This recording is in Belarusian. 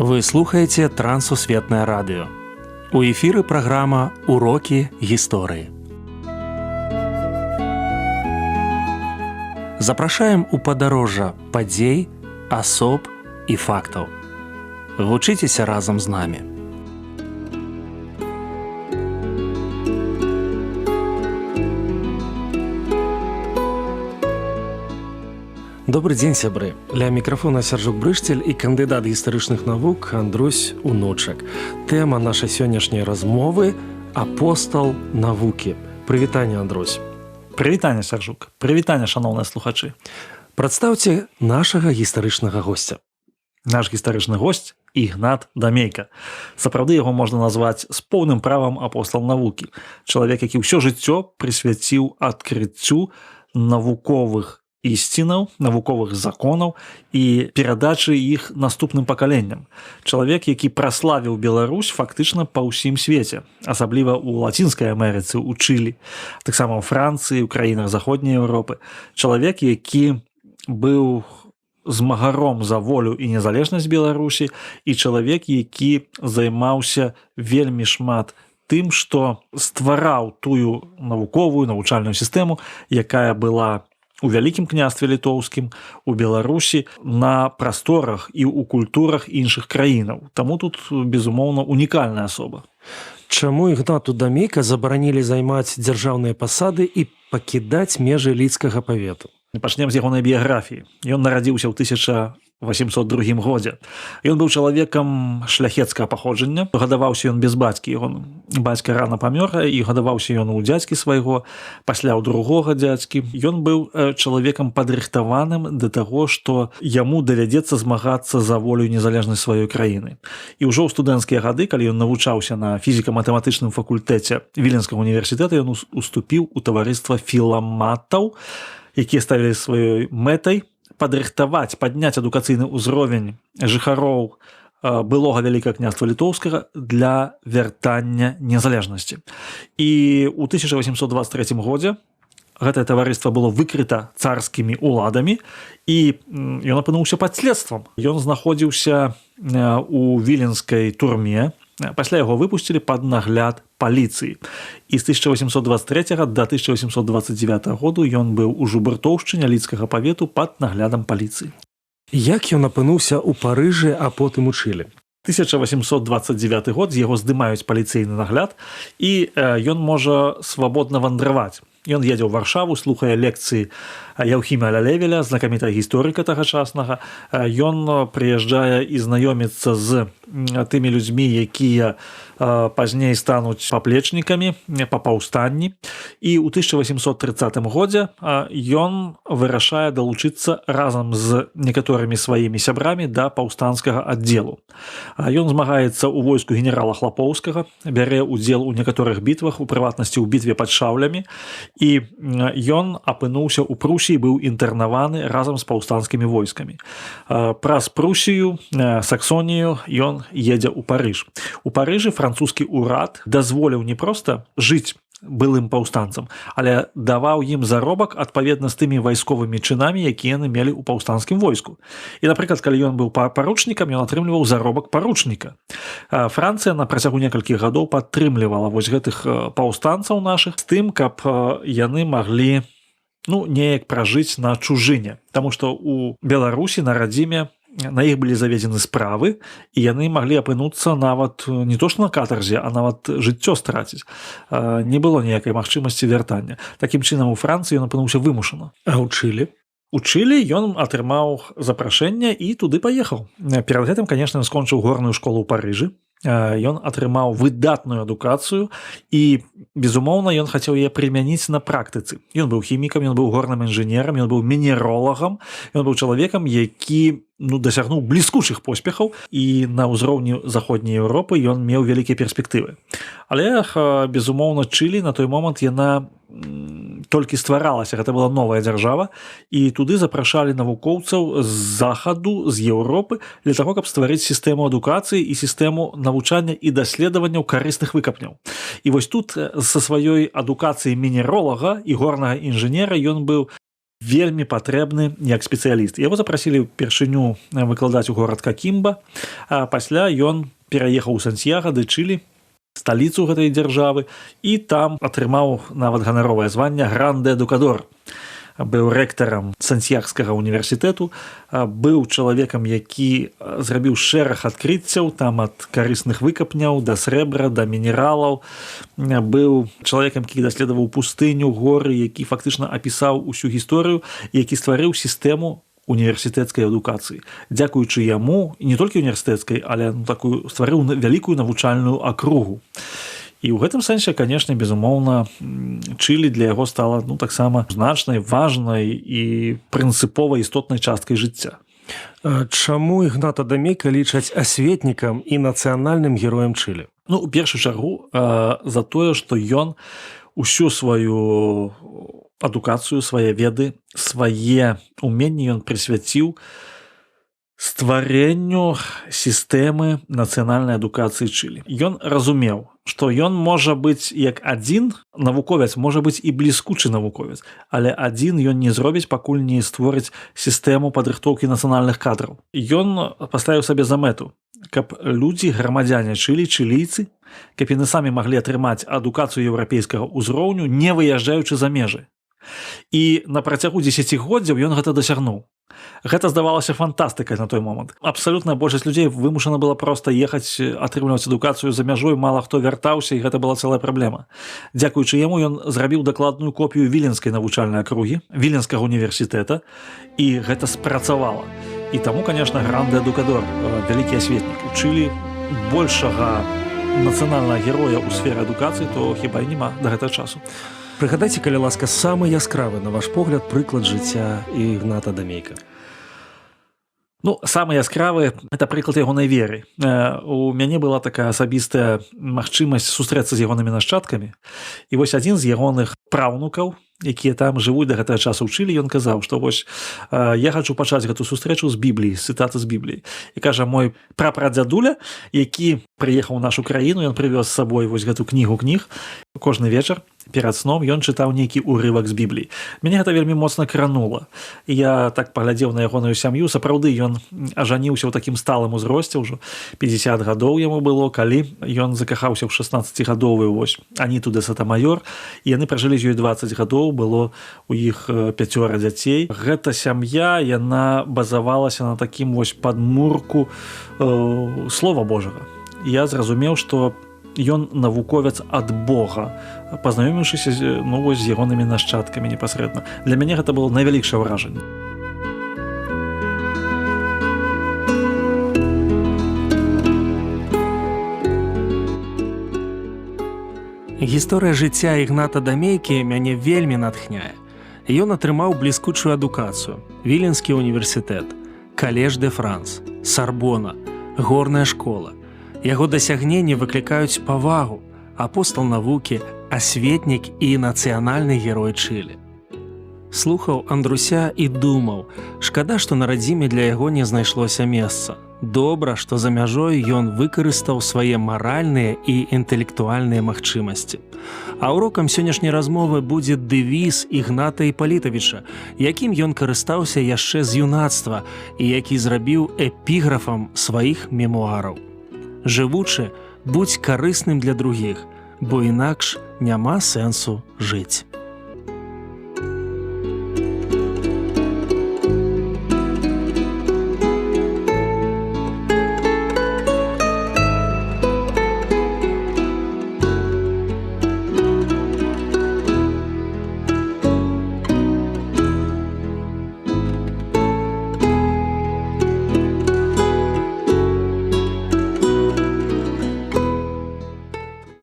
Вы слухаеце Трансусветнае радыё. У эфіры праграма «Урокі гісторыі». Запрашаем у падарожжа падзей, асоб і фактаў. Вучыцеся разам з намі. Добрый дзень, сябры. Ля мікрафона Сяржук Брышцель і кандыдат гістарычных навук Андрусь Унучак. Тэма нашай сённяшняй размовы – апостал навукі. Прывітанне, Андрусь. Прывітанне, Сяржук. Прывітанне, шаноўныя слухачы. Прадстаўце нашага гістарычнага госця. Наш гістарычны госць – Ігнат Дамейка. Сапраўды яго можна назваць з поўным правам апосталам навукі. Чалавек, які ўсё жыццё прысвяціў адкрыццю навуковых ісцінаў, навуковых законаў і перадачы іх наступным пакаленням. Чалавек, які праславіў Беларусь фактычна па ўсім свеце, асабліва ў Лацінскай Амерыцы, у Чылі, таксама ў Францыі, ў краінах Заходняй Еўропы. Чалавек, які быў змагаром за волю і незалежнасць Беларусі, і чалавек, які займаўся вельмі шмат тым, што ствараў тую навуковую, навучальную сістэму, якая была у Вялікім княстве літоўскім, у Беларусі, на прасторах і ў культурах іншых краінаў. Таму тут, безумоўна, унікальная асоба. Чаму Ігнату Дамейка забаранілі займаць дзяржаўныя пасады і пакідаць межы лідскага павету? Пачнем з ягонай біяграфіі. Ён нарадзіўся ў 1802 годзе. Ён быў чалавекам шляхецкага паходжання. Гадаваўся ён без бацькі. Бацька рана памёр, і гадаваўся ён у дзядзькі свайго, пасля ў другога дзядзькі. Ён быў чалавекам падрыхтаваным да таго, што яму давядзецца змагацца за волю і незалежнасць сваёй краіны. І ўжо ў студэнцкія гады, калі ён навучаўся на фізіка-матэматычным факультэце Віленскага універсітэта, ён уступіў у таварыства філаматаў, якія ставілі сваёй мэтай падрыхтаваць, падняць адукацыйны ўзровень жыхароў былога Вялікага княства літоўскага для вяртання незалежнасці. І ў 1823 годзе гэтае таварыства было выкрыта царскімі ўладамі, і ён апынуўся пад следствам. Ён знаходзіўся у віленскай турме. Пасля яго выпусцілі пад нагляд паліцыі. І з 1823 да 1829 году ён быў у Жубартоўшчыне лідскага павету пад наглядам паліцыі. Як ён апынуўся ў Парыжы, а потым у Чылі? 1829 год, з яго здымаюць паліцыйны нагляд, і ён можа свабодна вандраваць. Ён едзе ў Варшаву, слухае лекцыі Яўхіма Лялевеля, знакамітага гісторыка тагачаснага. Ён прыязджае і знаёміцца з тымі людзьмі, якія пазней стануць паплечнікамі па паўстанні. І ў 1830 годзе ён вырашае далучыцца разам з некаторымі сваімі сябрамі да паўстанцкага аддзелу. Ён змагаецца ў войску генерала Хлапоўскага, бярэ ўдзел у некаторых бітвах, у прыватнасці ў бітве пад Шаўлямі, і ён апынуўся ў Прусіі, быў інтэрнаваны разам з паўстанцкімі войскамі. Праз Прусію, Саксонію ён едзе ў Парыж. У Парыжы французскі ўрад дазволіў не проста жыць былым паўстанцам, але даваў ім заробак адпаведна з тымі вайсковымі чынамі, якія яны мелі ў паўстанцкім войску. І, напрыклад, калі ён быў паручнікам, ён атрымліваў заробак паручніка. Францыя на працягу некалькіх гадоў падтрымлівала вось гэтых паўстанцаў нашых з тым, каб яны маглі неяк пражыць на чужыне. Таму што ў Беларусі на радзіме на іх былі заведзены справы, і яны маглі апынуцца нават не то што на катарзе, а нават жыццё страціць. Не было ніякай магчымасці вяртання. Такім чынам у Францыі ён апынуўся вымушана. А ў Чылі? У Чылі ён атрымаў запрашэнне і туды паехаў. Перад гэтым, канешне, ён скончыў горную школу ў Парыжы. Ён атрымаў выдатную адукацыю, і, безумоўна, ён хацеў яе прымяніць на практыцы. Ён быў хімікам, ён быў горным інжынерам, ён быў мінеролагам, ён быў чалавекам, які дасягнуў бліскучых поспехаў, і на ўзроўні Заходняй Еўропы ён меў вялікія перспектывы. Але, безумоўна, Чылі на той момант яна толькі стваралася, гэта была новая дзяржава, і туды запрашалі навукоўцаў з захаду, з Еўропы, для таго, каб стварыць сістэму адукацыі і сістэму навучання і даследаванняў карысных выкапняў. І вось тут са сваёй адукацыяй мінеролага і горнага інжынера ён быў вельмі патрэбны як спецыяліст. Яго запрасілі ўпершыню выкладаць у горад Какімба, а пасля ён пераехаў у Сантьяго де Чили, сталіцу гэтай дзяржавы, і там атрымаў нават ганаровае званне Гранде Эдукадор. Быў рэктарам Сантьягскага універсітэту, быў чалавекам, які зрабіў шэраг адкрыццяў, там ад карысных выкапняў да срэбра, да мінералаў. Быў чалавекам, які даследаваў пустыню, горы, які фактычна апісаў усю гісторыю, які стварыў сістэму універсітэцкай адукацыі. Дзякуючы яму, і не толькі універсітэцкай, але такую стварыў вялікую навучальную акругу. І ў гэтым сэнсе, канешне, безумоўна, Чылі для яго стала таксама значнай, важнай і прынцыповай істотнай часткай жыцця. Чаму Ігната Дамейка лічаць асветнікам і нацыянальным героем Чылі? У першую чаргу за тое, што ён усю сваю адукацыю, свае веды, свае ўменні ён прысвяціў стварэнню сістэмы нацыянальнай адукацыі Чылі. Ён разумеў, што ён можа быць як адзін навуковец, можа быць і бліскучы навуковец, але адзін ён не зробіць, пакуль не створыць сістэму падрыхтоўкі нацыянальных кадраў. Ён паставіў сабе за мэту, каб людзі, грамадзяне Чылі, чылійцы, каб яны самі маглі атрымаць адукацыю еўрапейскага ўзроўню, не выязджаючы за межы. І на працягу дзесяцігоддзяў ён гэта дасягнуў. Гэта здавалася фантастыкай на той момант. Абсалютная большасць людзей вымушана была проста ехаць, атрымліваць адукацыю за мяжой, мала хто вяртаўся, і гэта была цэлая праблема. Дзякуючы яму ён зрабіў дакладную копію віленскай навучальнай акругі, віленскага універсітэта, і гэта спрацавала. І таму, канешне, Гранде Эдукадор, вялікі асветнік. У Чылі большага нацыянальнага героя ў сферы адукацыі, то хіба і няма да гэтага часу. Прыгадайце, калі ласка, самы яскравы, на ваш погляд, прыклад жыцця Ігната Дамейка. Самы яскравы – это прыклад ягонай веры. У мяне была такая асабістая магчымасць сустрэцца з ягонымі нашчадкамі. І вось адзін з ягоных праўнукаў, якія там жывуць да гэтага часу ў Чылі, ён казаў, што вось я хачу пачаць гэту сустрэчу з Бібліі, з цытаты з Бібліі. І кажа, мой прапрадзядуля, які прыехаў у нашу краіну, ён прывёз з сабой вось гэту кнігу кніг. Кожны вечар перад сном ён чытаў нейкі урывак з Бібліі. Мяне гэта вельмі моцна кранула. І я так паглядзеў на ягоную сям'ю. Сапраўды, ён ажаніўся ў такім сталым узросце, ўжо 50 гадоў яму было, калі ён закахаўся ў 16-гадовую вось Аніту де Сатамайор, і яны пражылі з ёй 20 гадоў, было у іх 5 дзяцей. Гэта сям'я, яна базавалася на такім вось падмурку Слова Божага. Я зразумеў, што ён навуковец ад Бога, пазнаёміўшыся з ягонымі нашчадкамі непасрэдна. Для мяне гэта было найвялікшае ўражанне. Гісторыя жыцця Ігната Дамейкі мяне вельмі натхняе. Ён атрымаў бліскучую адукацыю, Віленскі універсітэт, Калеж де Франс, Сарбона, горная школа. Яго дасягненні выклікаюць павагу, апостал навукі, асветнік і нацыянальны герой Чылі. Слухаў Андруся і думаў, шкада, што на радзіме для яго не знайшлося месца. Добра, што за мяжой ён выкарыстаў свае маральныя і інтэлектуальныя магчымасці. А урокам сённяшняй размовы будзе дэвіз Ігната Іпалітавіча, якім ён карыстаўся яшчэ з юнацтва і які зрабіў эпіграфам сваіх мемуараў. Жывучы, будзь карысным для другіх, бо інакш няма сэнсу жыць.